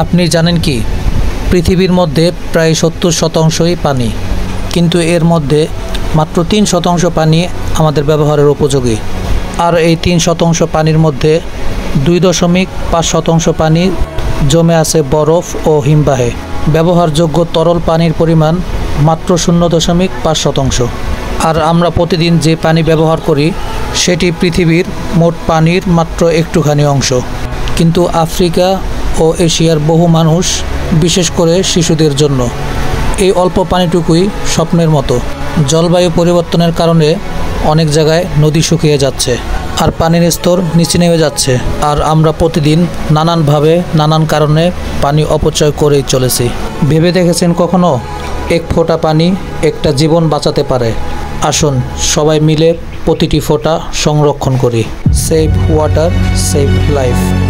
আপনি জানেন কি, পৃথিবীর মধ্যে প্রায় 70% পানি, কিন্তু এর মধ্যে মাত্র 3% পানি আমাদের ব্যবহারের উপযোগী। আর এই 3% পানির মধ্যে 2.5% পানি জমে আছে বরফ ও হিমবাহে। ব্যবহারযোগ্য তরল পানির পরিমাণ মাত্র 0.5%। আর আমরা প্রতিদিন যে পানি ব্যবহার করি সেটি পৃথিবীর মোট পানির মাত্র একটুখানি অংশ। কিন্তু আফ্রিকা ও এশিয়ার বহু মানুষ, বিশেষ করে শিশুদের জন্য এই অল্প পানিটুকুই স্বপ্নের মতো। জলবায়ু পরিবর্তনের কারণে অনেক জায়গায় নদী শুকিয়ে যাচ্ছে আর পানির স্তর নিচে নেমে যাচ্ছে। আর আমরা প্রতিদিন নানানভাবে নানান কারণে পানি অপচয় করেই চলেছি। ভেবে দেখেছেন কখনো, এক ফোঁটা পানি একটা জীবন বাঁচাতে পারে? আসুন সবাই মিলে প্রতিটি ফোঁটা সংরক্ষণ করি। Save water, save life.